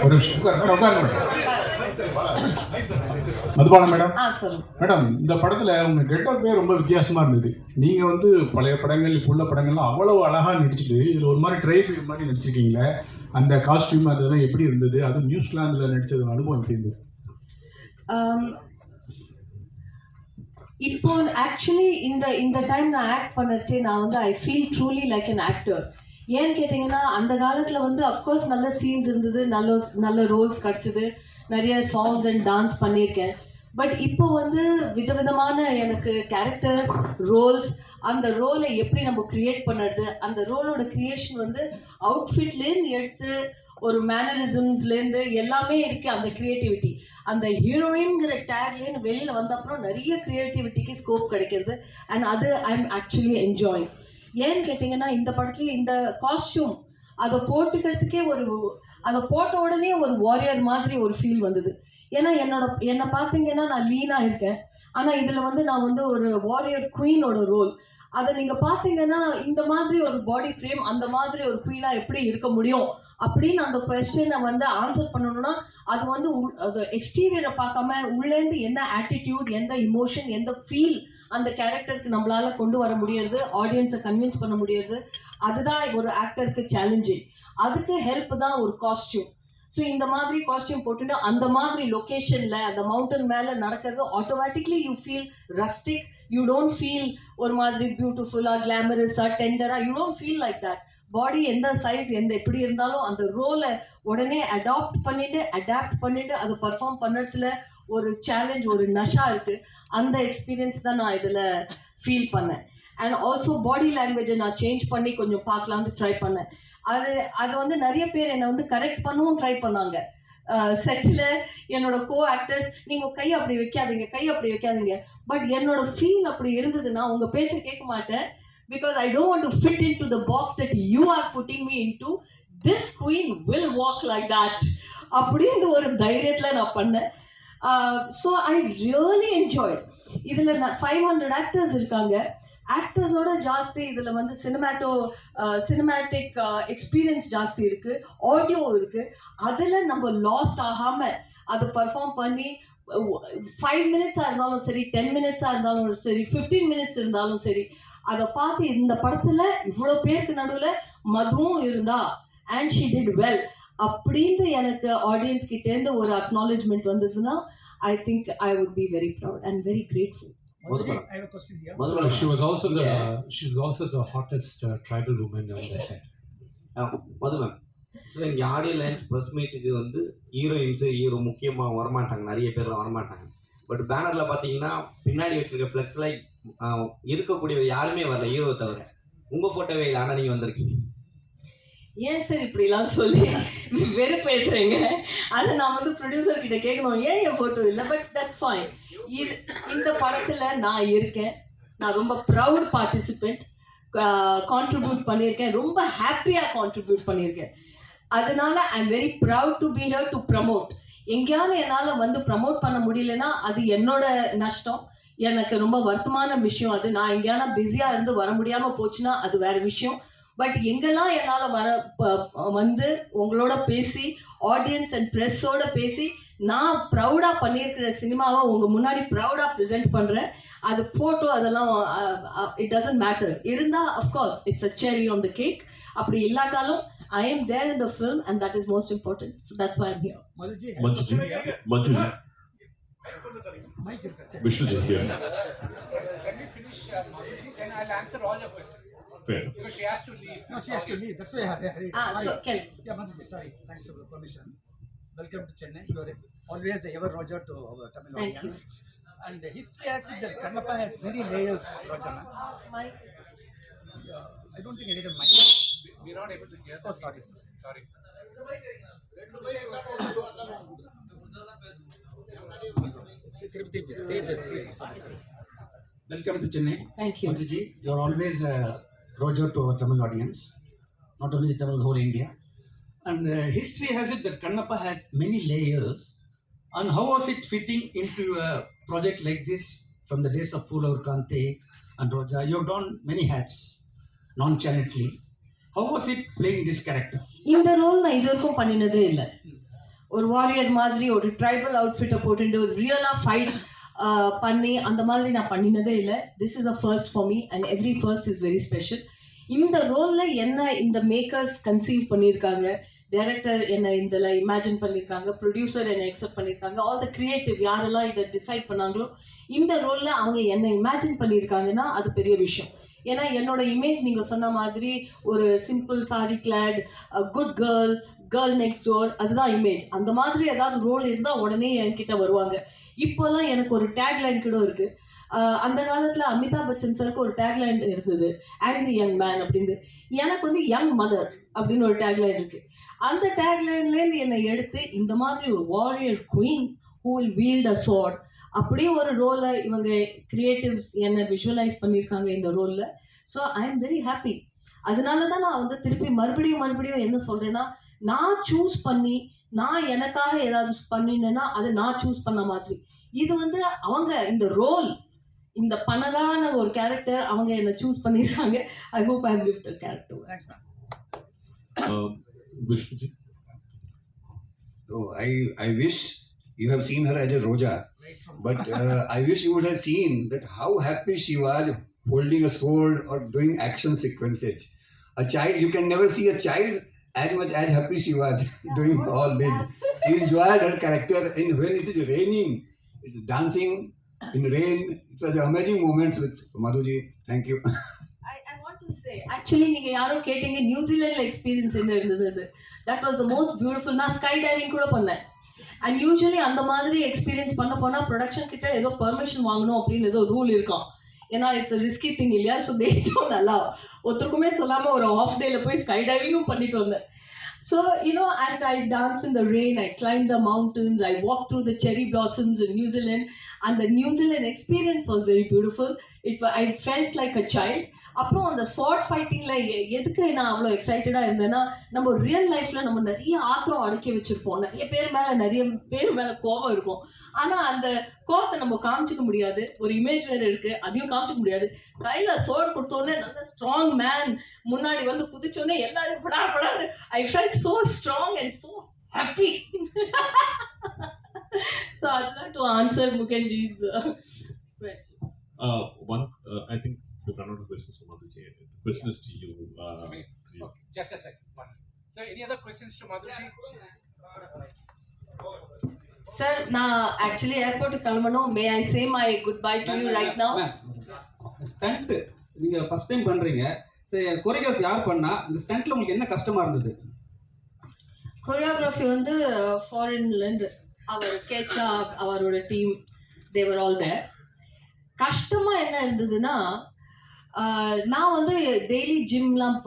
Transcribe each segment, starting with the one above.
ஒரு நிமிஷம் உட்காருங்க மதுபாலா மேடம். மேடம், இந்த படத்துல உங்க கெட்டப்பே ரொம்ப வித்தியாசமா இருந்தது. நீங்க வந்து பழைய படங்கள் இப்போ உள்ள படங்கள்லாம் அவ்வளவு அழகா நடிச்சுட்டு இதுல ஒரு மாதிரி ட்ரைப் மாதிரி நடிச்சிருக்கீங்களே, அந்த காஸ்டியூம் அதெல்லாம் எப்படி இருந்தது? அதுவும் நியூசிலாந்துல நடிச்சது அனுபவம் எப்படி இருந்தது? இப்போ ஆக்சுவலி இந்த டைம் நான் ஆக்ட் பண்ணச்சே நான் வந்து I feel truly like an actor. ஏன்னு கேட்டிங்கன்னா அந்த காலத்தில் வந்து அஃப்கோர்ஸ் நல்ல சீன்ஸ் இருந்தது, நல்ல ரோல்ஸ் கிடச்சிது, நிறைய சாங்ஸ் அண்ட் டான்ஸ் பண்ணியிருக்கேன். பட் இப்போ வந்து விதவிதமான எனக்கு கேரக்டர்ஸ், ரோல்ஸ், அந்த ரோலை எப்படி நம்ம கிரியேட் பண்ணுறது, அந்த ரோலோட கிரியேஷன் வந்து அவுட்ஃபிட்லேருந்து எடுத்து ஒரு மேனரிசம்ஸ்லேருந்து எல்லாமே இருக்குது. அந்த க்ரியேட்டிவிட்டி அந்த ஹீரோயின்கிற டேக்லேருந்து வெளியில் வந்த அப்புறம் நிறைய க்ரியேட்டிவிட்டிக்கு ஸ்கோப் கிடைக்கிறது. அண்ட் அது ஐ எம் ஆக்சுவலி என்ஜாயிங். ஏன்னு கேட்டிங்கன்னா இந்த படத்துல இந்த காஸ்டியூம் அதை போட்டுக்கிறதுக்கே அதை போட்ட உடனே ஒரு வாரியர் மாதிரி ஒரு ஃபீல் வந்தது. ஏன்னா என்னை பார்த்தீங்கன்னா நான் லீனாக இருக்கேன், ஆனால் இதில் வந்து நான் வந்து ஒரு வாரியர் குவீனோட ரோல். அதை நீங்கள் பார்த்தீங்கன்னா இந்த மாதிரி ஒரு பாடி ஃப்ரேம், அந்த மாதிரி ஒரு குவீனாக எப்படி இருக்க முடியும் அப்படின்னு அந்த கொஸ்டினை வந்து ஆன்சர் பண்ணணும்னா அது வந்து அது எக்ஸ்டீரியரை பார்க்காம உள்ளேருந்து என்ன ஆட்டிடியூட், எந்த இமோஷன், எந்த ஃபீல் அந்த கேரக்டருக்கு நம்மளால கொண்டு வர முடியறது, ஆடியன்ஸை கன்வின்ஸ் பண்ண முடியறது. அதுதான் ஒரு ஆக்டருக்கு சேலஞ்சிங். அதுக்கு ஹெல்ப் தான் ஒரு காஸ்டியூம். ஸோ இந்த மாதிரி காஸ்டியூம் போட்டுட்டு அந்த மாதிரி லொக்கேஷனில் அந்த மவுண்டன் மேலே நடக்கிறது automatically you feel rustic. You don't feel ஒரு மாதிரி பியூட்டிஃபுல்லாக, கிளாமரஸாக, டெண்டராக. You don't feel like that. Body எந்த சைஸ் எப்படி இருந்தாலும் அந்த ரோலை உடனே அடாப்ட் பண்ணிட்டு அதை பர்ஃபார்ம் பண்ணுறதுல ஒரு சேலஞ்ச், ஒரு நஷா இருக்குது. அந்த எக்ஸ்பீரியன்ஸ் தான் நான் இதில் ஃபீல் பண்ணேன். அண்ட் ஆல்சோ பாடி லாங்குவேஜை நான் சேஞ்ச் பண்ணி கொஞ்சம் பார்க்கலான்னு ட்ரை பண்ணேன். அது வந்து நிறைய பேர் என்னை வந்து கரெக்ட் பண்ணவும் ட்ரை பண்ணாங்க. செட்டில் என்னோட கோ ஆக்டர்ஸ், நீங்கள் கை அப்படி வைக்காதீங்க. பட் என்னோட ஃபீல் அப்படி இருந்ததுன்னா உங்கள் பேச்சை கேட்க மாட்டேன். Because I don't want to fit in to the box that you are putting me in to. This queen will walk like that அப்படின்னு ஒரு தைரியத்தில் நான் பண்ணேன். So I really enjoyed. இதில் 500 ஆக்டர்ஸ் இருக்காங்க. ஆக்டர்ஸோட ஜாஸ்தி இதில் வந்து சினிமேட்டிக் எக்ஸ்பீரியன்ஸ் ஜாஸ்தி இருக்குது, ஆடியோ இருக்குது. அதில் நம்ம லாஸ்ட் ஆகாமல் அதை பர்ஃபார்ம் பண்ணி 5 மினிட்ஸாக இருந்தாலும் சரி, 10 மினிட்ஸாக இருந்தாலும் சரி, 15 மினிட்ஸ் இருந்தாலும் சரி, அதை பார்த்து இந்த படத்தில் இவ்வளோ பேருக்கு நடுவில் மதுவும் இருந்தா அண்ட் ஷி டிட் வெல் அப்படின்னு எனக்கு ஆடியன்ஸ் கிட்டேருந்து ஒரு அக்னாலேஜ்மெண்ட் வந்ததுன்னா I think I would be very proud and very grateful. I have a question here. She was also the hottest tribal woman on the set. Madhu ma'am, so இங்கே audio lines press மீட்டுக்கு வந்து hero முக்கியமாக வரமாட்டாங்க, நிறைய பேர்லாம் வரமாட்டாங்க. But பேனரில் பார்த்தீங்கன்னா பின்னாடி வச்சிருக்க ஃப்ளெக்ஸில் இருக்கக்கூடிய யாருமே வரல, ஹீரோவை தவிர. உங்கள் ஃபோட்டோவே இல்லை, ஆனால் நீங்கள் வந்திருக்கீங்க. ஏன் சார் இப்படிலாம் சொல்லி வெறுப்பேற்றுறீங்க? அதை நான் வந்து ப்ரொடியூசர் கிட்ட கேட்கணும், ஏன் என் ஃபோட்டோ இல்லை? But that's fine. இந்த படத்தில் நான் இருக்கேன். நான் ரொம்ப ப்ரவுட் பார்ட்டிசிபெண்ட். கான்ட்ரிபியூட் பண்ணியிருக்கேன், ரொம்ப ஹாப்பியாக கான்ட்ரிபியூட் பண்ணியிருக்கேன். அதனால I am very proud to be here to promote. எங்கேயாவது என்னால் வந்து ப்ரமோட் பண்ண முடியலன்னா அது என்னோட நஷ்டம், எனக்கு ரொம்ப வருத்தமான விஷயம். அது நான் எங்கேயானா பிஸியாக இருந்து வர முடியாமல் போச்சுன்னா அது வேறு விஷயம். பட் எங்கெல்லாம் என்னால் வந்து உங்களோட பேசி, ஆடியன்ஸ் அண்ட் ப்ரெஸ்ஸோட பேசி நான் ப்ரௌடாக பண்ணியிருக்கிற சினிமாவை உங்கள் முன்னாடி ப்ரௌடாக ப்ரெசென்ட் பண்ணுறேன். அது ஃபோட்டோ அதெல்லாம் இட் டசன்ட் மேட்டர். இருந்தால் அஃப்கோர்ஸ் இட்ஸ் அ செரி ஆன் த கேக். அப்படி இல்லாட்டாலும் I am there in the film and that is most important. So that's why I'm here. Manjuji. Vishnuji here. Can we finish Manjuji? Then I'll answer all your questions. Fair. Because she has to leave. No, she has to leave. That's why So can Yeah, Manjuji, sorry. Thanks for the permission. Welcome to Chennai. You are always ever Roger to our Tamil Thank audience. And the history has it that Kannappa has many layers, Roger. Mike. I don't think I need a mic. We're not able to hear. Oh, sorry, sir. Sorry. Welcome to Chennai. Thank you. Manjuji, you are always Roger to our Tamil audience, not only the Tamil, whole India. And history has it that Kannappa had many layers. And how was it fitting into a project like this from the days of Pulaur Kante and Roja? You have done many hats, nonchalantly. How was it playing this character? இந்த role நான் இது வரைக்கும் பண்ணினதே இல்லை. ஒரு warrior மாதிரி ஒரு tribal அவுட்ஃபிட்டை போட்டுட்டு ஒரு ரியலாக ஃபைட் பண்ணி அந்த மாதிரி நான் பண்ணினதே இல்லை. This is a first for me and every first is very special. இந்த ரோலில் என்ன இந்த மேக்கர்ஸ் கன்சீவ் பண்ணியிருக்காங்க, டைரக்டர் என்னை இதில் இமேஜின் பண்ணியிருக்காங்க, ப்ரொடியூசர் என்னை அக்செப்ட் பண்ணியிருக்காங்க, ஆல் த கிரியேட்டிவ் யாரெல்லாம் இதை டிசைட் பண்ணாங்களோ இந்த ரோலில் அவங்க என்னை இமேஜின் பண்ணியிருக்காங்கன்னா அது பெரிய விஷயம். ஏன்னா என்னோட இமேஜ் நீங்கள் சொன்ன மாதிரி ஒரு simple sari clad good girl next door, அதுதான் இமேஜ். அந்த மாதிரி ஏதாவது ரோல் இருந்தால் உடனே என்கிட்ட வருவாங்க. இப்போல்லாம் எனக்கு ஒரு டேக்லைன் கூட இருக்குது. அந்த காலத்தில் அமிதாப் பச்சன் சருக்கு ஒரு டேக்லைன் இருந்தது, ஆங்க்ரி யங் மேன் அப்படின்னு. எனக்கு வந்து யங் மதர் அப்படின்னு ஒரு டேக்லைன் இருக்குது. அந்த டேக்லைன்லேருந்து என்னை எடுத்து இந்த மாதிரி ஒரு warrior queen who will wield a sword அப்படியே ஒரு ரோலை இவங்க கிரியேட்டிவ்ஸ் என்னை விஷுவலைஸ் பண்ணியிருக்காங்க இந்த ரோலில். So I am very happy. அதனால தான் நான் வந்து திருப்பி மறுபடியும் என்ன சொல்கிறேன்னா, நான் சூஸ் பண்ணி நான் எனக்காக ஏதாவது பண்ணினேன்னா அது நான் சூஸ் பண்ண மாதிரி. இது வந்து அவங்க இந்த ரோல், இந்த பணதான ஒரு கேரக்டர் அவங்க என்ன சூஸ் பண்ணிருக்காங்க. I hope I live the character. Thanks, ma'am. Vishnuji. Oh, I wish you have seen her as a Roja, but I wish you would have seen that how happy she was holding a sword or doing action sequences. A child, you can never see a child as much as happy she was doing all this. She enjoyed her character, and when it is raining, it's dancing in rain. It was amazing moments with Madhuji. Thank you. I want to say, actually நீங்க யாரோ கேட்டீங்க நியூசிலாந்துல experience என்ன இருந்தது. That was the most beautiful. நான் sky diving கூட பண்ணேன். And usually அந்த மாதிரி எக்ஸ்பீரியன்ஸ் பண்ண போனால் ப்ரொடக்ஷன் கிட்ட ஏதோ பெர்மிஷன் வாங்கணும் அப்படின்னு ஏதோ ரூல் இருக்கும். ஏன்னா இட்ஸ் ரிஸ்கி திங் இல்லையா. So they don't allow. ஒருத்தருக்குமே சொல்லாமல் ஒரு ஆஃப் டேல போய் ஸ்கை டைவிங்கும் பண்ணிட்டு வந்தேன். So, and I danced in the rain, I climbed the mountains, I walked through the cherry blossoms in New Zealand, and the New Zealand experience was very beautiful. I felt like a child. அப்புறம் அந்த ஸ்வாட் ஃபைட்டிங்கில் எதுக்கு நான் அவ்வளோ எக்ஸைட்டடாக இருந்தேன்னா, நம்ம real லைஃப்பில் நம்ம நிறைய ஆத்திரம் அடக்கி வச்சுருப்போம், நிறைய பேர் மேலே கோபம் இருக்கும். ஆனால் அந்த கோபத்தை நம்ம காமிச்சிக்க முடியாது. ஒரு இமேஜ் வேறு இருக்குது, அதையும் காமிச்சிக்க முடியாது. கையில் சோடு கொடுத்தோடனே நல்ல ஸ்ட்ராங் மேன் முன்னாடி வந்து குதிச்சோடனே எல்லாரும் படாது. I felt so strong and so happy. So I'd like to answer Mukeshji's question. I think we've run out of questions from Madhuji. The question is to you. Just a second. One. So, any other questions to Madhuji? Sir, நான் actually ஏர்போர்ட்டுக்கு கிளம்பணும். May I say my good bye to you right now. Stunt நீங்க first time பண்றீங்க. சரி, choreography யார் பண்ணா? இந்த ஸ்டண்ட்ல உங்களுக்கு என்ன கஷ்டமா இருந்தது? கொரியோகிராஃபி வந்து ஃபாரின்லேருந்து அவர் கேச்சா அவரோட டீம் தேவர் ஆல் தேர். கஷ்டமாக என்ன இருந்ததுன்னா, நான் வந்து டெய்லி ஜிம்லாம்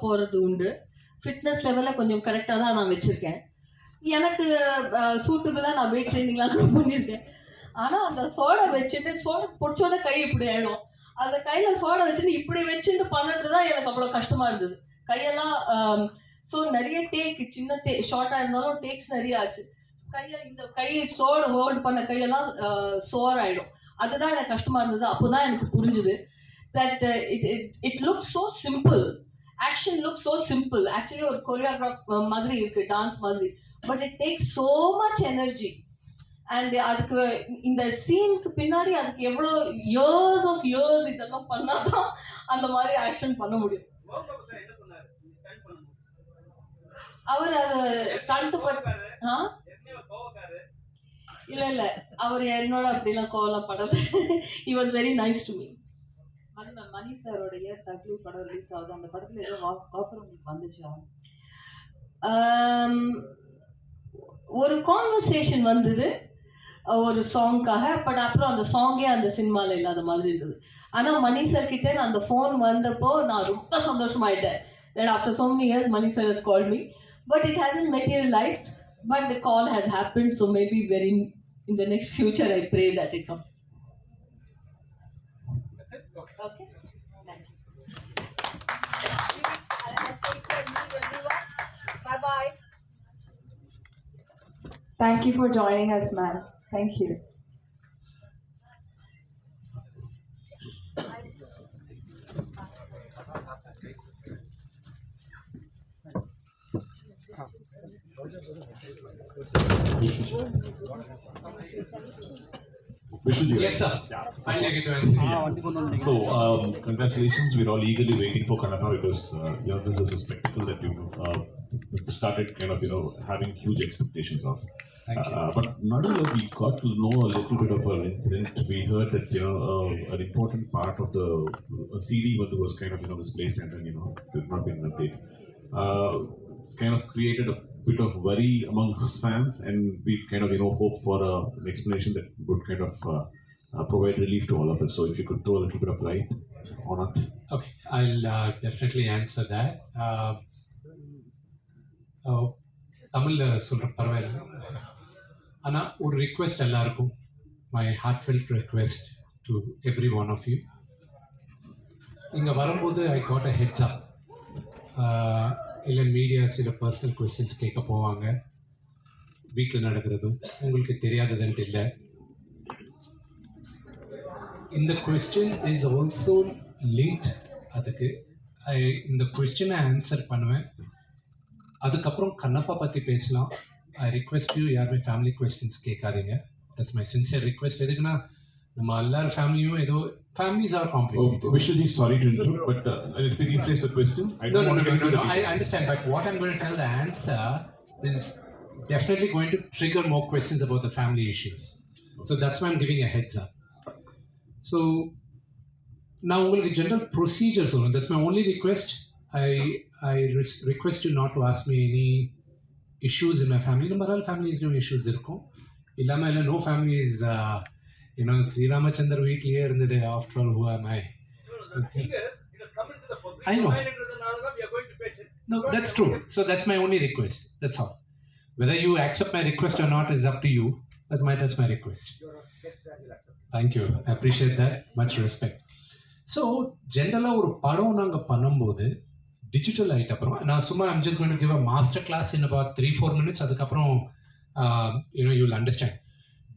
போகிறது உண்டு. ஃபிட்னஸ் லெவலில் கொஞ்சம் கரெக்டாக தான் நான் வச்சுருக்கேன். எனக்கு சூட்டுக்கெல்லாம் நான் வெயிட் ட்ரைனிங்லாம் கூட பண்ணியிருக்கேன். ஆனால் அந்த சோடை வச்சுட்டு சோடை பிடிச்சோட கை இப்படி ஆகிடும். அந்த கையில் சோடை வச்சுட்டு இப்படி வச்சுட்டு பண்ணுறது தான் எனக்கு அவ்வளோ கஷ்டமாக இருந்தது. கையெல்லாம் ஸோ நிறைய சின்ன ஷார்ட்டாக இருந்தாலும் டேக்ஸ் நிறைய ஆச்சு. இந்த சோடு ஹோல்ட் பண்ண கையெல்லாம் சோர் ஆகிடும். அதுதான் எனக்கு கஷ்டமாக இருந்தது. அப்போ தான் எனக்கு புரிஞ்சுது that it look so simple, action look so simple. Actually ஒரு கொரியோகிராஃப் மாதிரி இருக்குது, டான்ஸ் மாதிரி. But it takes so much energy. And அதுக்கு இந்த சீனுக்கு பின்னாடி அதுக்கு எவ்வளோ இயர்ஸ் இதெல்லாம் பண்ணால் தான் அந்த மாதிரி ஆக்ஷன் பண்ண முடியும். அவர் அது ஸ்டண்ட் இல்ல அவர் என்னோட அப்படிலாம் கோவப்படல. he was very nice to me. மணி சாரோடைய தக்லி படம் ரிலீஸ் ஆகுது. அந்த படத்துல ஏதோ ஆஃபர் உங்களுக்கு வந்துச்சா? ஒரு கான்வர்சேஷன் வந்தது ஒரு சாங்காக. பட் அப்புறம் அந்த சாங்கே அந்த சினிமாவில் இல்லாத மாதிரி இருந்தது. ஆனால் மணி சார் கிட்ட நான் அந்த ஃபோன் வந்தப்போ நான் ரொம்ப சந்தோஷமாயிட்டேன். that after so many years Mani sir has called me, but it hasn't materialized, but the call has happened. So maybe in the next future I pray that it comes. That's it? Okay. Thank you. Bye bye. Thank you for joining us, ma'am. Thank you. Roger. Vishnuji. Yes, sir. Finally, I get to answer. So, congratulations. We're all eagerly waiting for Kannappa because this is a spectacle that you've started kind of having huge expectations of. Thank you. But Nadu, we got to know a little bit of an incident. We heard that an important part of the CD was kind of misplaced, and then there's not been an update. It's kind of created a bit of worry among fans, and we kind of hope for an explanation that would kind of provide relief to all of us. So if you could throw a little bit of light on it. Okay, I'll definitely answer that. தமிழ்ல சொல்கிறேன் பரவாயில்ல. ஆனால் ஒரு request எல்லாருக்கும், my heartfelt request to every one of you. இங்கே வரும்போது I got a heads அப். இல்லை media சில பர்சனல் கொஸ்டின்ஸ் கேட்க போவாங்க. வீட்டில் நடக்கிறதும் உங்களுக்கு தெரியாததுன்ட்டு இல்லை. இந்த கொஸ்டின் இஸ் ஆல்சோ லிங்க்ட். அதுக்கு இந்த கொஸ்டினை ஆன்சர் பண்ணுவேன். அதுக்கப்புறம் கண்ணப்பா பற்றி பேசலாம். ஐ ரிக்வெஸ்ட் யூ யாருமே ஃபேமிலி கொஸ்டின்ஸ் கேட்காதீங்க. That's my sincere request. எதுக்குன்னா நம்ம எல்லாரும் ஃபேமிலியும் ஏதோ families are complicated. Vishnuji, sorry to interrupt, but let me rephrase the question. No, I understand, but what I'm going to tell the answer is definitely going to trigger more questions about the family issues. So that's why I'm giving a heads up. So now உங்களுக்கு general procedure சொல்லணும். That's my only request. I request you not to ask me any issues in my family. No, all families no issues இருக்கும். இல்லாமல் இல்லை, no family is ஸ்ரீராமச்சந்தர் வீட்லயே இருந்தது. After all, who am I? I know. No, that's true. So that's my only request. That's all. Whether you accept my request or not is up to you. That's my request. Thank you. I appreciate that. Much respect. So generally ஒரு படம் நாங்கள் பண்ணும்போது digital ஆகிட்ட அப்புறம் நான் சும்மா I'm just going to give a master class in about 3-4 minutes. அதுக்கப்புறம் you'll understand.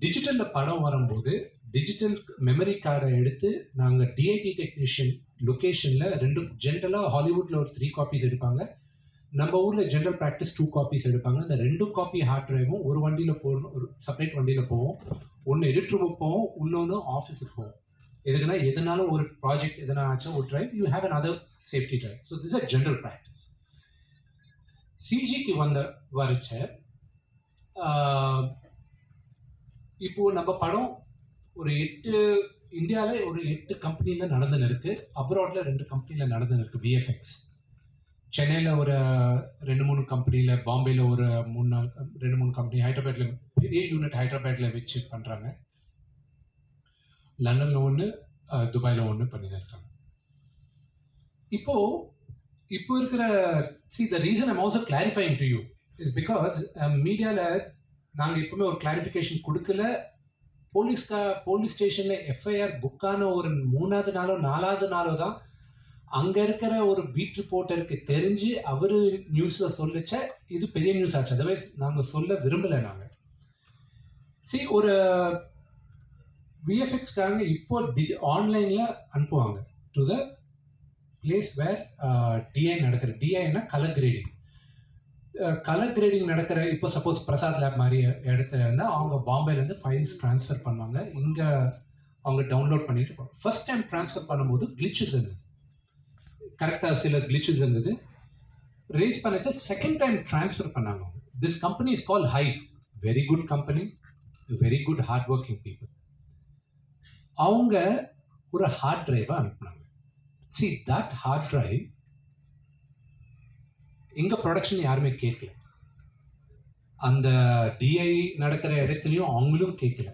டிஜிட்டலில் படம் வரும்போது டிஜிட்டல் மெமரி கார்டை எடுத்து நாங்கள் டிஐடி டெக்னீஷியன் லொக்கேஷனில் 2 ஜென்ரலாக ஹாலிவுட்டில் ஒரு 3 காப்பீஸ் எடுப்பாங்க. நம்ம ஊரில் ஜென்ரல் ப்ராக்டிஸ் 2 காப்பீஸ் எடுப்பாங்க. அந்த 2 காப்பி ஹார்ட் ட்ரைவும் ஒரு வண்டியில் போகணும், ஒரு செப்பரேட் வண்டியில் போவோம். ஒன்று எடிட் ரூமுக்கு போவோம், இன்னொன்று ஆஃபீஸுக்கு போவோம். எதுக்குன்னா எதனாலும் ஒரு ப்ராஜெக்ட் எதனா ஆச்சும் ஒரு drive you have another safety drive. So this a general practice. சிஜிக்கு வரைச்ச இப்போது நம்ம படம் ஒரு 8 இந்தியாவில் ஒரு 8 கம்பெனியில் நடந்துன்னு இருக்குது. அப்ராடில் 2 கம்பெனியில் நடந்துன்னு இருக்குது விஎஃப்எக்ஸ். சென்னையில் ஒரு 2-3 கம்பெனியில், பாம்பேயில் ஒரு 2-3 கம்பெனி, ஹைதராபாத்தில் பெரிய யூனிட் ஹைதராபாத்தில் வச்சு பண்ணுறாங்க. லண்டனில் ஒன்று, துபாயில் ஒன்று பண்ணிதான் இருக்காங்க. இப்போ இருக்கிற the reason I'm also clarifying to you is because மீடியாவில் நாங்கள் எப்பவுமே ஒரு கிளாரிஃபிகேஷன் கொடுக்கல. போலீஸ் ஸ்டேஷனில் எஃப்ஐஆர் புக்கான ஒரு 3வது நாளோ 4வது நாளோ தான் அங்கே இருக்கிற ஒரு பீட் ரிப்போர்ட்டருக்கு தெரிஞ்சு அவர் நியூஸில் சொல்லிச்ச இது பெரிய நியூஸ் ஆச்சு. அதர்வைஸ் நாங்கள் சொல்ல விரும்பலை. நாங்கள் ஒரு விஎஃப்எக்ஸ்காரங்க இப்போ ஆன்லைனில் அனுப்புவாங்க to the place where DI நடக்கிற. டிஐனா கலர் கிரேடிங். கலர் கிரேடிங் நடக்கிற இப்போ சப்போஸ் பிரசாத் லேப் மாதிரி இடத்துல இருந்தால் அவங்க பாம்பேலேருந்து ஃபைல்ஸ் ட்ரான்ஸ்ஃபர் பண்ணுவாங்க. இங்கே அவங்க டவுன்லோட் பண்ணிட்டு போவாங்க. ஃபர்ஸ்ட் டைம் ட்ரான்ஸ்ஃபர் பண்ணும்போது கிளிச்சஸ் இருந்தது, கரெக்டாக சில கிளிச்சஸ் இருந்தது. ரேஸ் பண்ண செகண்ட் டைம் ட்ரான்ஸ்ஃபர் பண்ணாங்க. This company is call hype, very good company, very good hard working people. அவங்க ஒரு ஹார்ட் டிரைவை அனுப்புனாங்க. தட் ஹார்ட் டிரைவ் எங்க ப்ரொடக்ஷன் யாருமே கேட்கல. அந்த டிஐ நடக்கிற இடத்துலையும் அவங்களும் கேட்கல.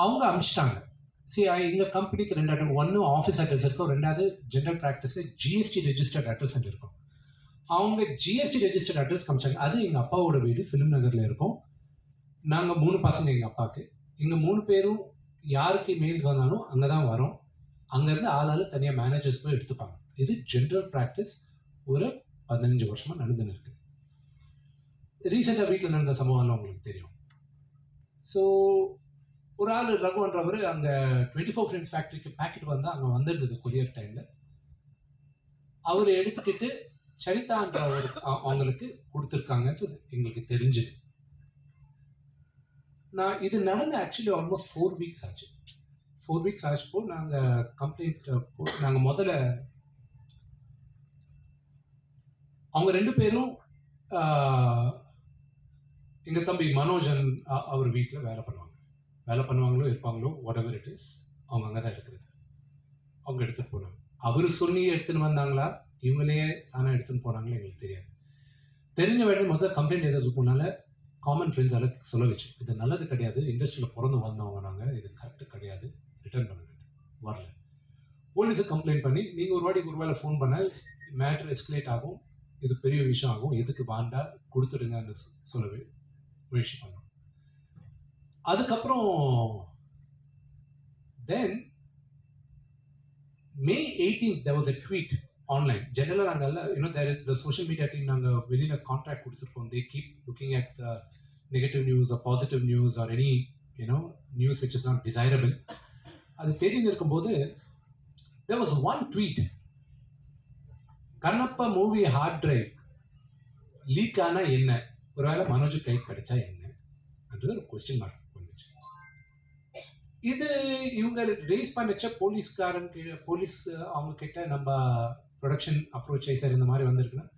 அவங்க அனுப்பிச்சிட்டாங்க. எங்கள் கம்பெனிக்கு 2 அட்ரஸ், ஒன்று ஆஃபீஸ் அட்ரஸ் இருக்கும், 2வது ஜென்ரல் ப்ராக்டிஸில் ஜிஎஸ்டி ரெஜிஸ்டர்ட் அட்ரஸ் இருக்கும். அவங்க ஜிஎஸ்டி ரெஜிஸ்டர்ட் அட்ரஸ் காமிச்சாங்க. அது எங்கள் அப்பாவோட வீடு ஃபிலிம் நகரில் இருக்கும். நாங்கள் 3 பசங்க எங்கள் அப்பாவுக்கு. எங்கள் 3 பேரும் யாருக்கு மெயில் வந்தாலும் அங்கே தான் வரோம். அங்கேருந்து ஆளாளு தனியாக மேனேஜர்ஸ் போய் எடுத்துப்பாங்க. இது ஜென்ரல் ப்ராக்டிஸ் ஒரு 15 வருஷமாக நடந்துன்னு இருக்கு. ரீசெண்டாக வீட்டில் நடந்த சம்பவம்லாம் உங்களுக்கு தெரியும். ஸோ ஒரு ஆள் ரகுன்றவர் அங்கே 24 ஃப்ரெண்ட்ஸ் ஃபேக்ட்ரிக்கு பேக்கெட் வந்தால் அங்கே வந்துருந்தது கொரியர் டைமில். அவர் எடுத்துக்கிட்டு சரிதான்ற ஒரு அவங்களுக்கு கொடுத்துருக்காங்கன்ட்டு எங்களுக்கு தெரிஞ்சுது. நான் இது நடந்து ஆக்சுவலி ஆல்மோஸ்ட் 4 வீக்ஸ் ஆச்சு. 4 வீக்ஸ் ஆச்சுப்போ நாங்கள் கம்ப்ளைண்ட் நாங்கள் முதல்ல அவங்க 2 பேரும் எங்கள் தம்பி மனோஜன் அவர் வீட்டில் வேலை பண்ணுவாங்களோ இருப்பாங்களோ whatever it is, அவங்க அங்கே தான் இருக்கிறது. அவங்க எடுத்துகிட்டு போனாங்க. அவர் சொல்லி எடுத்துன்னு வந்தாங்களா இவங்களே தானே எடுத்துன்னு போனாங்களோ எங்களுக்கு தெரியாது. தெரிஞ்ச வேண்டிய முதல்ல கம்ப்ளைண்ட் ஏதாவது போனால காமன் ஃப்ரெண்ட்ஸ் அளவுக்கு சொல்ல வச்சு, இது நல்லது கிடையாது, இண்டஸ்ட்ரியில் பிறந்து வந்தவங்க நாங்கள், இது கரெக்டு கிடையாது, ரிட்டர்ன் பண்ண வேண்டும். வரல. போலீஸுக்கு கம்ப்ளைண்ட் பண்ணி நீங்கள் ஒரு வேளை ஃபோன் பண்ண மேட்ரு எஸ்கலேட் ஆகும், இது பெரிய விஷயம் ஆகும், எதுக்கு வாண்டா கொடுத்துடுங்கன்னு சொல்லவே முயற்சி பண்ணோம். அதுக்கப்புறம் தென் May 18th there was a tweet online. Generally நாங்கள் there is the social media team நாங்கள் வெளியில் கான்ட்ராக்ட் கொடுத்துருக்கோம். They keep looking at the negative news or positive news or any news which is not desirable. அது தேடின்னு இருக்கும்போது there was one tweet, Kannappa movie hard drive leak ஆனா என்ன, ஒருவேளை மனோஜ் கை கிடைச்சா என்ன அது ஒரு கொஸ்டின் மார்க் வந்துச்சு. இது இவங்க ரேஸ் பண்ணச்ச போலீஸ் அவங்க கிட்ட நம்ம ப்ரொடக்ஷன் அப்ரோச் சார் இந்த மாதிரி வந்திருக்குன்னா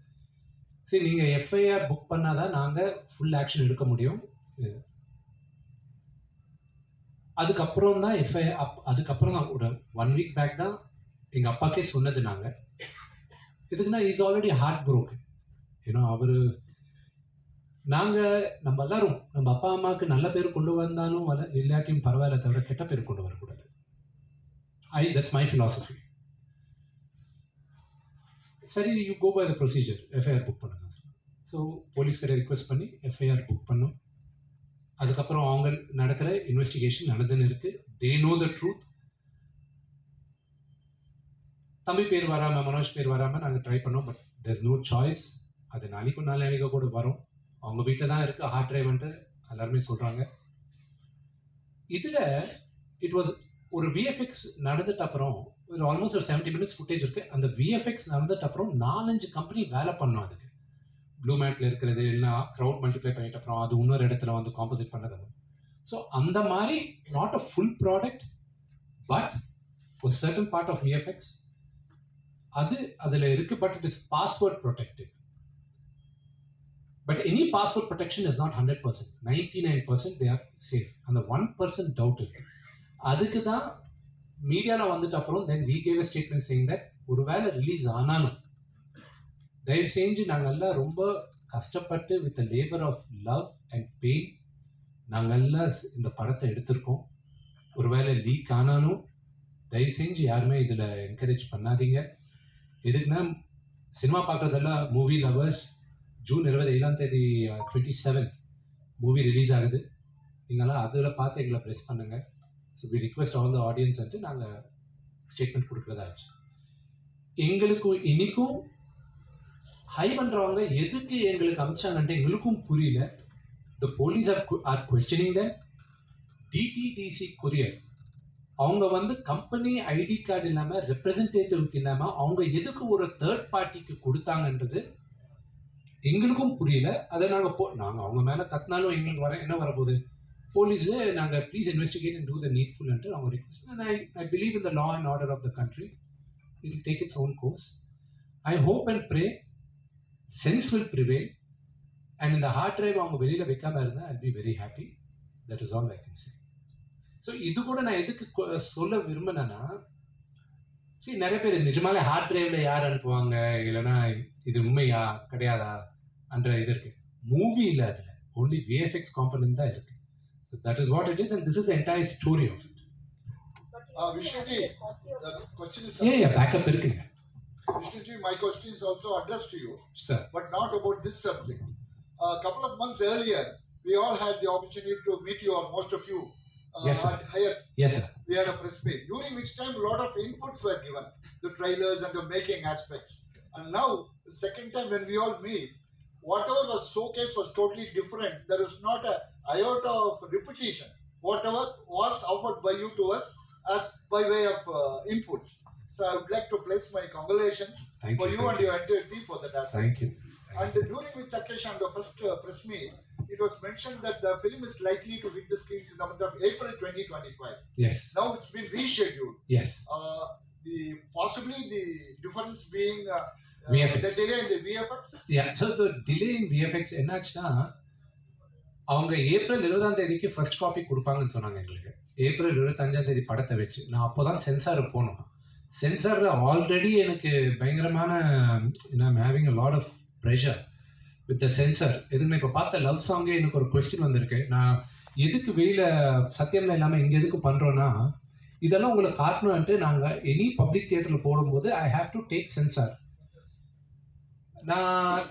சரி நீங்கள் எஃப்ஐஆர் புக் பண்ணாதான் நாங்கள் ஃபுல் ஆக்ஷன் எடுக்க முடியும். அதுக்கப்புறம் தான் அதுக்கப்புறம் தான் ஒரு 1 வீக் பேக் தான் எங்கள் அப்பாக்கே சொன்னது. நாங்கள் இதுக்குன்னா இஸ் ஆல்ரெடி ஹார்ட் ப்ரோக்கன். அவர் நாங்கள் நம்ம எல்லாரும் நம்ம அப்பா அம்மாவுக்கு நல்ல பேர் கொண்டு வந்தாலும் இல்லாட்டியும் பரவாயில்ல, தவிர கெட்ட பேர் கொண்டு வரக்கூடாது. That's my philosophy. சரி, you go by the procedure, FIR book பண்ணுங்க. ஸோ போலீஸ்கிட்ட ரிக்வெஸ்ட் பண்ணி எஃப்ஐஆர் புக் பண்ணோம். அதுக்கப்புறம் அவங்க நடக்கிற இன்வெஸ்டிகேஷன் நடந்துன்னு இருக்கு. They know the truth. தம்பி பேர் வராமல், மனோஜ் பேர் வராமல் நாங்கள் ட்ரை பண்ணோம். But there's no choice. அது நாளைக்கு கூட வரும். அவங்க வீட்டில் தான் இருக்குது ஹார்ட் டிரைவ்ன்ட்டு எல்லாருமே சொல்கிறாங்க. இதில் இட் வாஸ் ஒரு விஎஃப்எக்ஸ் நடந்துட்டு அப்புறம் ஒரு ஆல்மோஸ்ட் ஒரு 70 minutes ஃபுட்டேஜ் இருக்குது. அந்த விஎஃப்எக்ஸ் நடந்துட்டு அப்புறம் 4-5 கம்பெனி வேலை பண்ணோம். அதுக்கு ப்ளூ மேட்டில் இருக்கிறது இல்லைனா க்ரௌட் மல்டிப்ளை பண்ணிட்டு அப்புறம் அது இன்னொரு இடத்துல வந்து காம்போசிட் பண்ணது. ஸோ அந்த மாதிரி not a full product but ஒரு சர்டன் பார்ட் ஆஃப் விஎஃப்எக்ஸ் அது அதில் இருக்குது. But it is password protected. But any password protection is not 100%. 99% they are safe. And the 1% doubt it. அதுக்கு தான் மீடியாவில் வந்துட்டு அப்புறம் then we gave a statement saying that ஒருவேளை ரிலீஸ் ஆனாலும் தயவு செஞ்சு நாங்கள் எல்லாம் ரொம்ப கஷ்டப்பட்டு with the labour of love and pain நாங்கள் எல்லாம் இந்த படத்தை எடுத்திருக்கோம். ஒருவேளை லீக் ஆனாலும் தயவு செஞ்சு யாருமே இதில் என்கரேஜ் பண்ணாதீங்க. எதுக்குன்னா சினிமா பார்க்குறதெல்லாம் movie lovers. June 27 27 movie release ஆகுது. நீங்களாம் அதில் பார்த்து எங்களை ப்ரெஸ் பண்ணுங்க. So we request all the ஆடியன்ஸ்ன்ட்டு நாங்கள் ஸ்டேட்மெண்ட் கொடுக்குறதாச்சு. எங்களுக்கும் இன்னைக்கும் ஹை பண்ணுறவங்க எதுக்கு எங்களுக்கு அமிச்சாங்கன்ட்டு எங்களுக்கும் புரியல. The police are questioning them. DTDC courier அவங்க வந்து கம்பெனி ஐடி கார்டு இல்லாமல் ரெப்ரசன்டேட்டிவ்க்கு இல்லாமல் அவங்க எதுக்கு ஒரு தேர்ட் பார்ட்டிக்கு கொடுத்தாங்கன்றது எங்களுக்கும் புரியல. அதை நாங்கள் அவங்க மேலே கத்தினாலும் எங்களுக்கு என்ன வரப்போகுது, போலீஸு நாங்கள் please investigate and do the நீட்ஃபுல்ன்ட்டு அவங்க request. And I believe in the law and order of the country. It will take its own course. I hope and pray sense will prevail. And இந்த hard drive அவங்க வெளியில் வைக்காமல் இருந்தால் I be very happy. That is all I can say. So இது கூட நான் எதுக்கு சொல்ல விரும்பினேன்னா, சரி நிறைய பேர் நிஜமாலே ஹார்ட் டிரைவில் யார் அனுப்புவாங்க, இல்லைன்னா இது உண்மையா கிடையாதா என்ற இது இருக்கு. மூவி இல்லை, அதில் only VFX component தான் இருக்கு. So that is what it is, and this is the entire story of it. Vishnuji, the question is... Yeah, backup இருக்குங்க. Vishnuji, my question is also addressed to you, sir, but not about this subject. A couple of months earlier, we all had the opportunity to meet you, or most of you, yes, sir. at Hyatt. Yes, sir. We had a press meet, during which time a lot of inputs were given, the trailers and the making aspects. And now, the second time when we all meet, whatever was showcased was totally different. There is not a iota of repetition. Whatever was offered by you to us as by way of inputs. So I would like to place my congratulations for you and your entire team for that aspect. Thank you. And during which occasion, the first press meet, it was mentioned that the film is likely to hit the screens in the month of April 2025. Yes. Now it's been rescheduled. Yes. Possibly the difference being VFX. the delay in the VFX. Yeah. So the delay in VFX என்னாச்சுன்னா அவங்க April 20ஆம் தேதிக்கு first copy கொடுப்பாங்கன்னு சொன்னாங்க எங்களுக்கு. April 25ஆம் தேதி படத்தை வச்சு நான் அப்போதான் சென்சாருக்கு போனோம். சென்சாரில் ஆல்ரெடி எனக்கு பயங்கரமான having a lot of pressure with the censor. எதுக்குமே இப்போ பார்த்த லவ் சாங்கே எனக்கு ஒரு கொஸ்டின் வந்திருக்கு. நான் எதுக்கு வெளியில் சத்தியம்ல இல்லாமல் இங்கே எதுக்கு பண்ணுறோன்னா இதெல்லாம் உங்களுக்கு காட்டணும்ன்ட்டு நாங்கள் எனி பப்ளிக் தியேட்டரில் போடும்போது I have to take sensor. நான்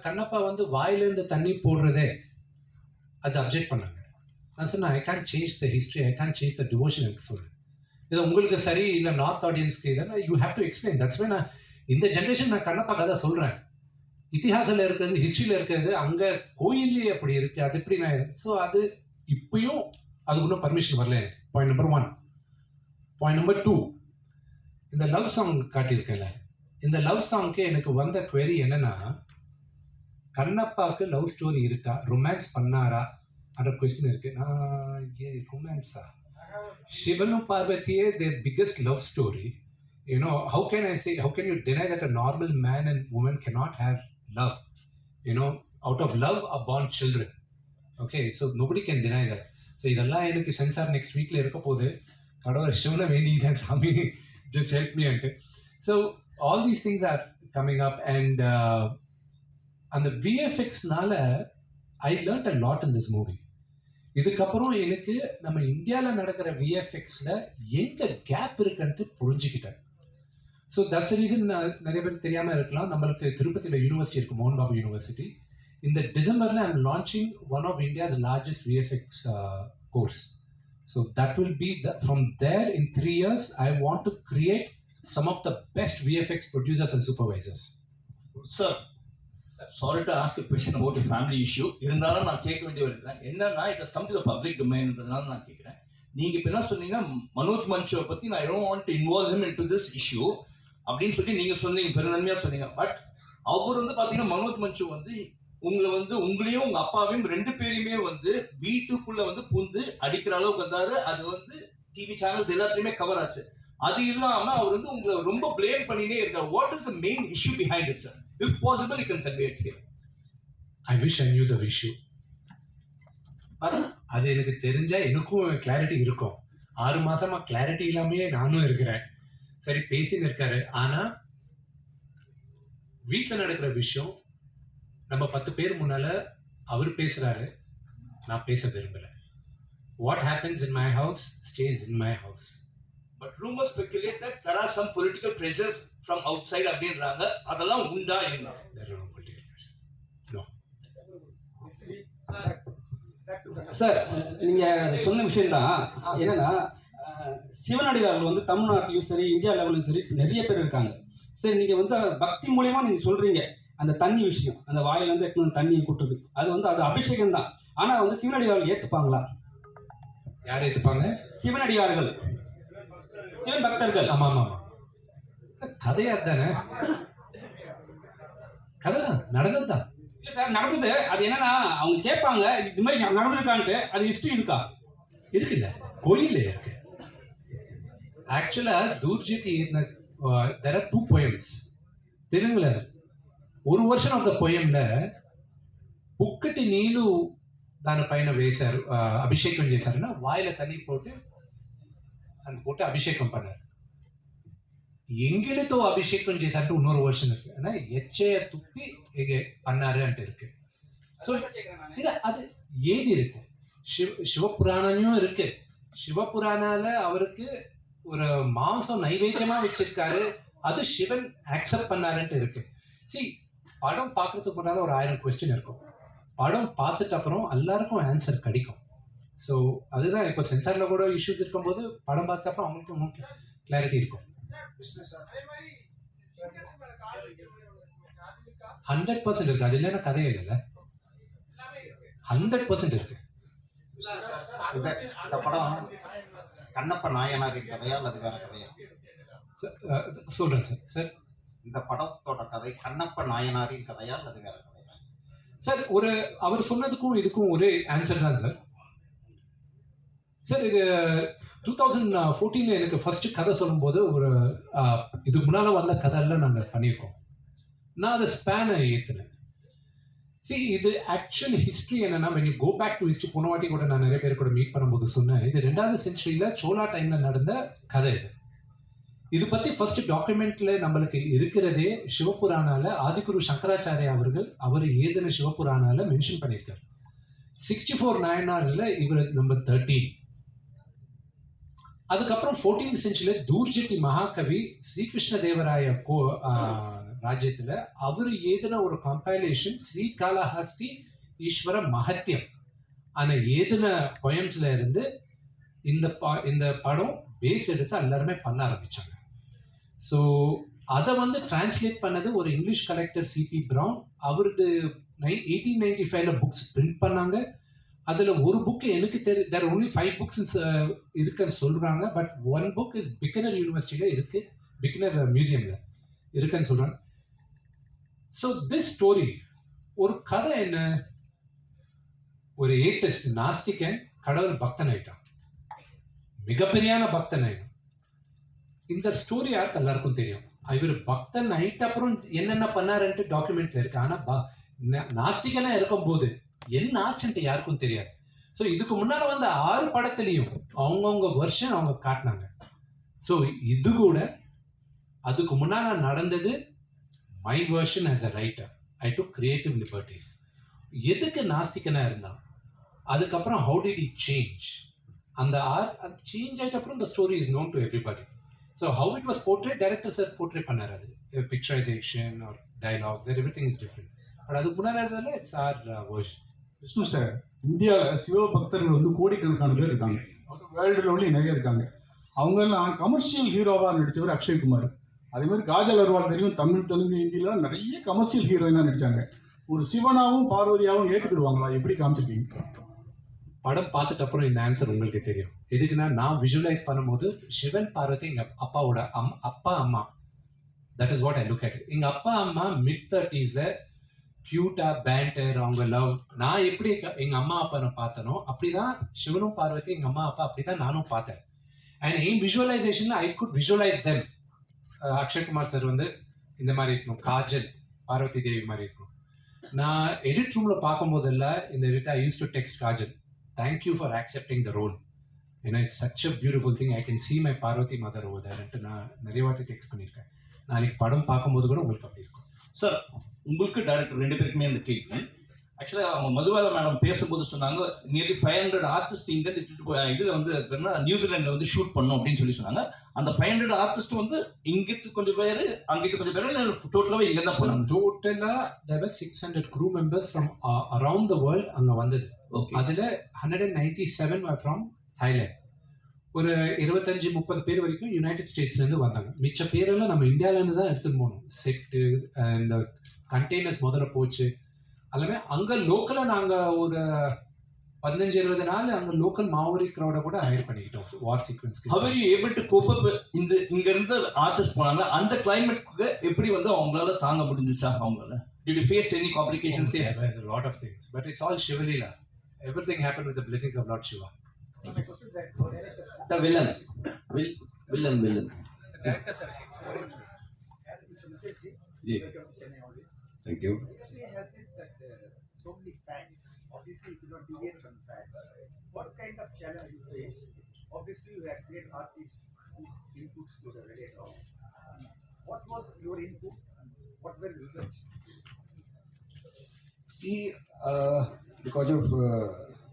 கண்ணப்பா வந்து வாயிலேருந்து தண்ணி போடுறதே அது அப்ஜெக்ட் பண்ணாங்க. நான் சொன்னேன் I can change the history, I can change the devotion எனக்கு சொல்லுங்கள். இது உங்களுக்கு சரி இல்லை நார்த் ஆடியன்ஸ்க்கு இல்லைன்னா you have to explain. That's why நான் இந்த ஜென்ரேஷன் நான் கண்ணப்பா கதை சொல்கிறேன். இத்திஹாசில் இருக்கிறது, ஹிஸ்ட்ரியில் இருக்கிறது, அங்கே கோயிலே அப்படி இருக்குது, அது எப்படி நான் ஸோ அது இப்பயும் அதுக்கு இன்னும் பர்மிஷன் வரல. Point number 1. பாயிண்ட் நம்பர் 2, இந்த லவ் சாங் காட்டியிருக்கேன்ல, இந்த லவ் சாங்க்கு எனக்கு வந்த குவெரி என்னன்னா கண்ணப்பாவுக்கு லவ் ஸ்டோரி இருக்கா, ரொமான்ஸ் பண்ணாரா அந்த கொஸ்டின் இருக்கு. நான் ரொமான்ஸா சிவனும் பார்வதியே their biggest love story. You know, how can I say, how can you deny that a normal man and woman cannot have love? You know, out of love are born children. Okay, so nobody can deny that. So இதெல்லாம் எனக்கு sensor next வீக்ல இருக்க போது கடவுள் சிவனை வேண்டிக்கிட்டேன் சாமி just help me and so all these things are coming up and அந்த VFX-னால I learned a lot in this movie. இதுக்கப்புறம் எனக்கு நம்ம இந்தியாவில் நடக்கிற VFX-ல எங்க கேப் இருக்குன்ட்டு புரிஞ்சுக்கிட்டேன். ஸோ தட்ஸ் ரீசன் நிறைய பேர் தெரியாமல் இருக்கலாம், நம்மளுக்கு திருப்பதியில் யூனிவர்சிட்டி இருக்குது, மோகன் பாபு யூனிவர்சிட்டி. இந்த டிசம்பரில் I am launching one of India's largest VFX course. So that will be from there in 3 years I want to create some of the best VFX producers and supervisors. Sir, sorry to ask a question about a family issue. இருந்தாலும் நான் கேட்க வேண்டிய ஒரு என்னன்னா it has come to the public domain ன்றதுனால நான் கேட்கிறேன். நீங்க இப்ப என்ன சொன்னீங்கன்னா மனோஜ் மன்சோவை பத்தி நான் I don't want to involve him into this issue அப்படின்னு சொல்லி நீங்க சொன்னீங்க, பெருந்தன்மையா சொன்னீங்க. பட் அவர் வந்து பாத்தீங்கன்னா மனோஜ் மன்சோ வந்து உங்களையும் உங்க அப்பாவையும் 2 பேரையுமே வந்து வீட்டுக்குள்ள வந்து பூந்து அடிக்கிற அளவுக்கு வந்தாரு. அது வந்து டிவி சேனல்ஸ் எல்லாத்தையுமே கவர் ஆச்சு. அது இல்லாம அவர் வந்து உங்களை ரொம்ப பிளேம் பண்ணினே இருக்காரு. What is the main issue behind it sir? If possible, you can convey it here. I wish I knew the issue. அது எனக்கு தெரிஞ்சா எனக்கும் கிளாரிட்டி இருக்கும். 6 மாசமா கிளாரிட்டி இல்லாமயே நானும் இருக்கிறேன். சரி பேசின்னு இருக்காரு, ஆனா வீட்டில் நடக்கிற விஷயம் நம்ம 10 பேர் முன்னால அவர் பேசுறாரு, நான் பேச விரும்பல. What happens in my house stay in my house. But rumors speculate that there are some political pressures from outside அப்படின்றாங்க. அதெல்லாம் உண்டா என்ன? There are no political pressures. No. Sir நீங்க சொன்ன விஷயம் தான் என்னன்னா சிவனடியார்கள் வந்து தமிழ்நாட்டிலும் சரி இந்தியா லெவலும் சரி நிறைய பேர் இருக்காங்க. சரி நீங்க வந்து பக்தி மூலியமா நீங்க சொல்றீங்க அந்த தண்ணி விஷயம், அந்த வாயிலிருந்து தண்ணி கூட்டுது, அது வந்து அது அபிஷேகம் தான். ஆனா வந்து சிவனடியார்கள் ஏத்துப்பாங்களா? யார் ஏத்துப்பாங்க? சிவனடியார்கள், சிவன் பக்தர்கள். ஆமா ஆமா ஆமா, கதையா தானே, கதை தான், நடந்ததுதான். இல்ல சார் நடந்தது. அது என்னன்னா அவங்க கேட்பாங்க இது மாதிரி நடந்திருக்கான்ட்டு, அது ஹிஸ்டரி இருக்கா? இருக்குல்ல, கோயில்ல இருக்கு. ஆக்சுவலா தூர்ஜித் there are 2 poems தெலுங்குல. ஒரு வருஷன் ஆஃப் த పోయంல పుక్కటి నీళ్లు దానిపైన వేశారు, అభిషేకం చేశారన్న వాయిల తண்ணி போட்டு అభిషేకం பண்ணார். ఎంగిలితో అభిషేకం చేశారంటే இன்னொரு வருஷன் இருக்கு. ஆனா எச்சைய துப்பி பண்ணாரு అంటే இருக்கு. ஸோ இது அது ஏதி இருக்கு, சிவபுராணம் இருக்கு. சிவபுராணால அவருக்கு ஒரு மாംസം நைவேத்தியமா வச்சிருக்காரு, அது சிவன் அக்செப்ட் பண்ணாருன்ட்டு இருக்கு. சரி படம் பார்க்கறதுக்கு முன்னால ஒரு 1000 கொஸ்டின் இருக்கும், படம் பார்த்துட்டு அப்புறம் எல்லாருக்கும் ஆன்சர் கிடைக்கும். ஸோ அதுதான் இப்போ சென்சாரில் கூட இஷ்யூஸ் இருக்கும்போது படம் பார்த்த அப்புறம் அவங்களுக்கு இன்னும் கிளாரிட்டி இருக்கும். 100% இருக்கு, அது இல்லைன்னா கதையே இல்லைல்ல, 100% இருக்கு. இந்த படம் கண்ணப்ப நாயனாரின் கதையா அல்லது வேற கதையா? சொல்கிறேன் சார். இந்த படத்தோட கதை கண்ணப்ப நாயனாரின் கதையா அல்லது வேற கதையா? சார் அவர் சொன்னதுக்கும் இதுக்கும் ஒரே ஆன்சர் தான் சார். சார் இது 2014 எனக்கு ஃபர்ஸ்ட் கதை சொல்லும்போது இதுக்கு முன்னால் வந்த கதையெல்லாம் நாங்கள் பண்ணியிருக்கோம். நான் அதை ஸ்பேனை ஏற்றினேன். இது ஆக்சுவல் ஹிஸ்ட்ரி என்னன்னா, when you go back to history, போன வாட்டி கூட நான் நிறைய பேர் கூட மீட் பண்ணும்போது சொன்னேன், இது 2வது செஞ்சுரியில சோழா டைம்ல நடந்த கதை. இது பத்தி ஃபர்ஸ்ட் டாக்குமெண்ட்ல நம்மளுக்கு இருக்கிறதே சிவபுராணால ஆதிகுரு சங்கராச்சாரியா அவர் ஏதின சிவபுராணால மென்ஷன் பண்ணியிருக்காரு. 64 நாயனார்ஸ்ல இவர் நம்பர் 13. அதுக்கப்புறம் 14th செஞ்சுரியில தூர்ஜட்டி மகாகவி ஸ்ரீகிருஷ்ண தேவராய ராஜ்யத்துல அவர் ஏதின ஒரு கம்பைலேஷன் ஸ்ரீகாளஹஸ்தி ஈஸ்வர மகத்தியம் ஆன ஏதின பொயம்ஸ்ல இருந்து இந்த படம் பேஸ் எடுத்து எல்லாருமே பண்ண ஆரம்பிச்சாங்க. ஸோ அதை டிரான்ஸ்லேட் பண்ணது ஒரு இங்கிலீஷ் கலெக்டர் சிபி பிரவுன். அவரது 1895 புக்ஸ் பிரிண்ட் பண்ணாங்க. அதில் ஒரு புக்கு எனக்கு தேர் ஒன்லி 5 books இருக்குன்னு சொல்கிறாங்க. பட் 1 book இஸ் பிக்கனர் யூனிவர்சிட்டியில் இருக்கு, பிக்கனர் மியூசியமில் இருக்குன்னு சொல்கிறாங்க. ஸோ திஸ் ஸ்டோரி ஒரு கதை என்ன, ஒரு ஏத்தஸ்ட் நாஸ்திகன் கடவுள் பக்தன் ஆயிட்டான், மிகப்பெரியான பக்தன் ஆயிட்டான். இந்த ஸ்டோரி யாருக்கு எல்லாருக்கும் தெரியும். இவர் பக்தன் ஆயிட்ட அப்புறம் என்னென்ன பண்ணாருன்ட்டு டாக்குமெண்ட்ல இருக்கு. ஆனா நாஸ்திகனா இருக்கும் போது என்ன ஆச்சுன்ட்டு யாருக்கும் தெரியாது. ஸோ இதுக்கு முன்னால வந்த 6 படத்துலையும் அவங்கவுங்க வருஷன் அவங்க காட்டினாங்க. ஸோ இது கூட அதுக்கு முன்னால நடந்தது my version as a writer. I took creative liberties. எதுக்கு நாஸ்திகனா இருந்தான், அதுக்கப்புறம் ஹவு டிட் ஹி சேஞ்ச், அந்த சேஞ்ச் ஆயிட்ட அப்புறம் the story is known to everybody. So how it was portrayed, director sir portray பண்ணாரு. அது picturization or dialogues, everything is different. But அதுக்கு முன்னாடி இருந்ததுல it's our version. Vishnu sir, இந்தியாவில் சிவபக்தர்கள் கோடிக்கணக்கான பேர் இருக்காங்க, வேர்ல்டு லெவலையும் நிறைய இருக்காங்க. அவங்கெல்லாம் கமர்ஷியல் ஹீரோவாக நடித்தவர் அக்ஷய்குமார். அதே மாதிரி காஜல் அகர்வால் தெரியும், தமிழ் தெலுங்கு ஹிந்திலாம் நிறைய கமர்ஷியல் ஹீரோயினாக நடித்தாங்க. ஒரு சிவனாவும் பார்வதியாவும் ஏற்றுக்கிடுவாங்களா, எப்படி காமிச்சிருக்கீங்க? படம் பார்த்துட்டு அப்புறம் இந்த ஆன்சர் உங்களுக்கு தெரியும். எதுக்குன்னா நான் விஷுவலைஸ் பண்ணும்போது சிவன் பார்வதி எங்கள் அப்பாவோட அப்பா அம்மா, that is what I look at. எங்கள் அப்பா அம்மா mid-30s கியூட்டா பேண்டர், அவங்க லவ். நான் எப்படி எங்கள் அம்மா அப்பா பார்த்தனோ அப்படிதான் சிவனும் பார்வதி எங்கள் அம்மா அப்பா அப்படிதான் நானும் பார்த்தேன். And N visualisation I could visualise them. Akshay Kumar sir இந்த மாதிரி இருக்கணும், காஜல் பார்வதி தேவி மாதிரி இருக்கணும். நான் எடிட் ரூமில் பார்க்கும்போதெல்லாம் இந்த edit I use to text Kajal, thank you for accepting the role. It's such a beautiful thing. I can see my Parvati mother over there. நான் நிறைய வாட்டி டெக்ஸ்ட் பண்ணியிருக்கேன். நாளைக்கு படம் பார்க்கும்போது கூட உங்களுக்கு அப்படி இருக்கும். சார், உங்களுக்கு டைரக்டர் 2 பேருக்குமே இந்த கேள்வி. ஆக்சுவலாக அவங்க மதுபாலா மேடம் பேசும்போது சொன்னாங்க, நியர்லி 500 ஆர்டிஸ்ட் இங்கே இதில் நியூசிலாண்டில் ஷூட் பண்ணோம் அப்படின்னு சொன்னாங்க. அந்த 500 ஆர்டிஸ்ட் இங்கிட்டு கொஞ்சம் பேர் அங்கிட்டு கொஞ்சம் பேர் டோட்டலாகவே இங்கே தான் போனாங்க. டோட்டலாக there were 600 crew members from around the world அங்கே வந்தது. அதில் 197 were from Thailand. ஒரு 25-30 பேர் வரைக்கும் யுனைடெட் ஸ்டேட்ஸ்லேருந்து வந்தாங்க. மிச்ச பேரெல்லாம் நம்ம இந்தியாவிலேருந்து தான் எடுத்துகிட்டு போகணும். செட்டு, இந்த கண்டெய்னர்ஸ் முதல்ல போச்சு எல்லாமே. அங்கே லோக்கலாக நாங்கள் ஒரு 15-20 நாள் அங்கே லோக்கல் மாவோரி க்ரௌடை கூட ஹையர் பண்ணிக்கிட்டோம் வார் சீக்வன்ஸ்க்கு. How are you able to cope up இங்க இருந்து ஆர்டிஸ்ட் போனாங்க, அந்த கிளைமேட்க்கு எப்படி அவங்களால தாங்க முடிஞ்சுச்சா? அவங்களால did you face any complications there? A lot of things, but it's all Shivalila. Everything happened with the blessings of Lord Shiva. Sir, villain. Ji. Thank you. So many facts. Obviously, you cannot deviate from facts. What kind of challenge you face? Obviously, you have great artists whose inputs to the radio. What was your input? What were the results? See, because of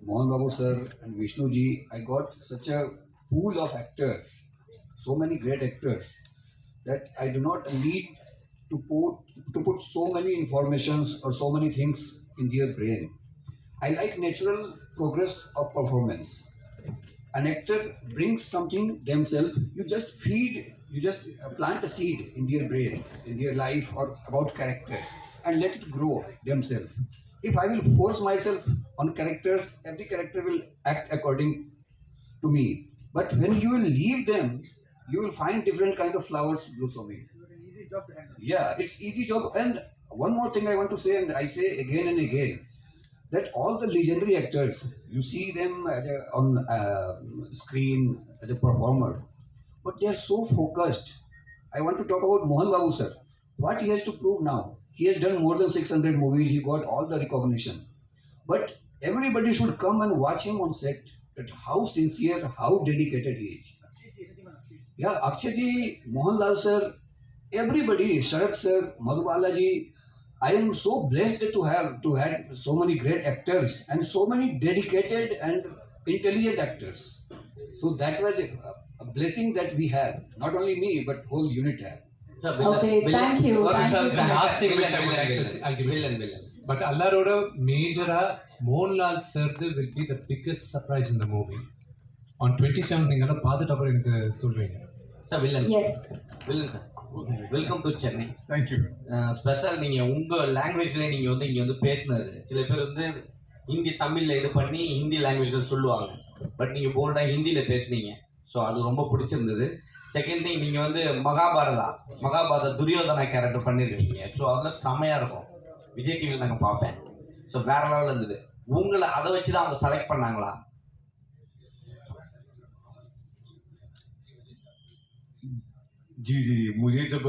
Mohan Babu sir and Vishnu ji, I got such a pool of actors, so many great actors, that I do not need to put so many informations or so many things in their brain. I like natural progress of performance. An actor brings something themselves, you just plant a seed in their brain, in their life or about character, and let it grow themselves. If I will force myself on characters, every character will act according to me. But when you will leave them, you will find different kind of flowers blossoming. Easy job to handle. Yeah, it's easy job. And one more thing I want to say, and I say again and again, that all the legendary actors, you see them on screen as a performer, but they are so focused. I want to talk about Mohan Babu sir. What he has to prove now? He has done more than 600 movies. He got all the recognition. But everybody should come and watch him on set. That how sincere, how dedicated he is. Yeah, Akshay ji, Mohanlal sir, everybody, Sharat sir, Madhubala ji. I am so blessed to have so many great actors and so many dedicated and intelligent actors. So that was a blessing that we have. Not only me, but whole unit have. Okay, thank you. Thank you. The last thing which I would like to say, I'll give it. But Allaroda major Mohanlal sir will be the biggest surprise in the movie. On 27th, நீங்க பார்த்துட்டு அப்புறம் எனக்கு சொல்றீங்க. Sir villain. Yes. Villain sir. Welcome to Chennai. Thank you. Special நீங்க உங்க லாங்குவேஜ்ல நீங்க வந்து இங்க வந்து பேசினது சில பேர் வந்து ஹிந்தி தமிழ்ல இது பண்ணி ஹிந்தி லாங்குவேஜ்ல சொல்லுவாங்க. பட் நீங்க போல்டா ஹிந்தில பேசுனீங்க. ஸோ அது ரொம்ப பிடிச்சிருந்தது. செகண்ட் திங் நீங்க வந்து மகாபாரத துரியோதனா கேரக்டர் பண்ணிருக்கீங்க. ஸோ அதெல்லாம் செமையா இருக்கும். விஜய் டிவியில் நாங்கள் பார்ப்பேன். ஸோ வேற லெவலில் இருந்தது. உங்களை அதை வச்சு தான் அவங்க செலக்ட் பண்ணாங்களா? जी जी मुझे जब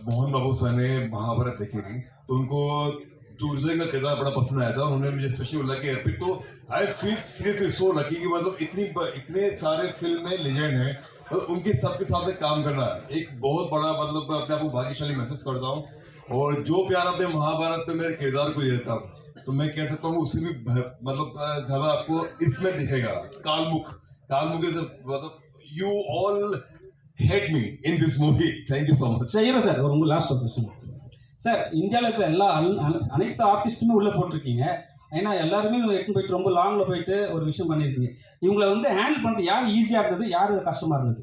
मोहन बाबू सर ने महाभारत देखी थी तो उनको दुर्योधन का किरदार बड़ा पसंद आया था. उन्होंने मुझे स्पेशली बोला कि अर्पित तो I feel seriously so lucky कि मतलब इतने सारे फिल्म में लेजेंड हैं और उनके सबके साथ काम करना एक बहुत बड़ा मतलब अपने आप को भाग्यशाली महसूस करता हूँ. और जो प्यार आपने महाभारत में मेरे किरदार को दिया था तो मैं कह सकता हूँ उससे भी मतलब ज्यादा आपको इसमें दिखेगा. कालमुख मतलब you all hate me in this movie. Thank you so much. Sir ஒரு லாஸ்ட் क्वेश्चन சார். இந்தியாவில் இருக்கிற எல்லா அனைத்து ஆர்டிஸ்ட்டுமே உள்ளே போட்டிருக்கீங்க. ஏன்னா எல்லாருமே எட்டு போயிட்டு ரொம்ப லாங்கில் போயிட்டு ஒரு விஷயம் பண்ணியிருக்கீங்க. இவங்களை வந்து ஹேண்டில் பண்ணுறது யார் ஈஸியாக இருந்தது, யார் கஷ்டமாக இருந்தது?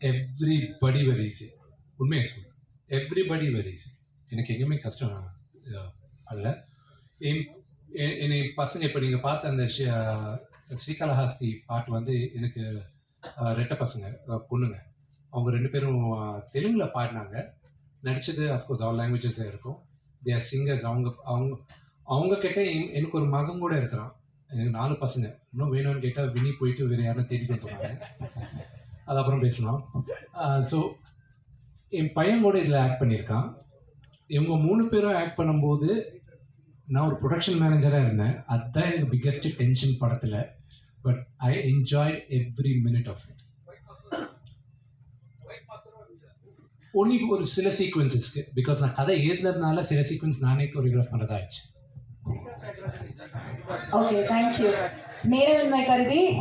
Everybody very easy. உண்மையை சொல்லுங்கள், எவ்ரிபடி வெரி ஈஸி. எனக்கு எங்கேயுமே கஷ்டம் அல்ல. என்னை பசங்க இப்போ நீங்கள் பார்த்த அந்த ஸ்ரீகாளஹஸ்தி பாட்டு வந்து எனக்கு ரெட்டை பசங்க பொண்ணுங்க, அவங்க 2 பேரும் தெலுங்கில் பாடினாங்க. நடித்தது அஃப்கோர்ஸ் ஆல் லாங்குவேஜஸில் இருக்கும். They are singers. அவங்க கிட்ட எனக்கு ஒரு மகன் கூட இருக்கிறான். எனக்கு 4 பசங்க. இன்னும் வேணும்னு கேட்டால் வினி போயிட்டு வேறு யாரும் தேடிட்டு சொன்னாங்க. அது அப்புறம் பேசலாம். ஸோ என் பையன் கூட இதில் ஆக்ட் பண்ணியிருக்கான். இவங்க 3 பேரும் ஆக்ட் பண்ணும்போது நான் ஒரு ப்ரொடக்ஷன் மேனேஜராக இருந்தேன். அதுதான் எனக்கு பிக்கெஸ்ட் டென்ஷன் படத்தில். But I enjoyed every minute of it. Only for சில சீக்வன்சஸ்க்கு, பிகாஸ் நான் கதை எழுதுனதுனால சில சீக்வன்ஸ் நானே கோரியோகிராஃப் பண்ணுறதா ஆயிடுச்சு. Okay, thank you. நேரமின்மை கருதி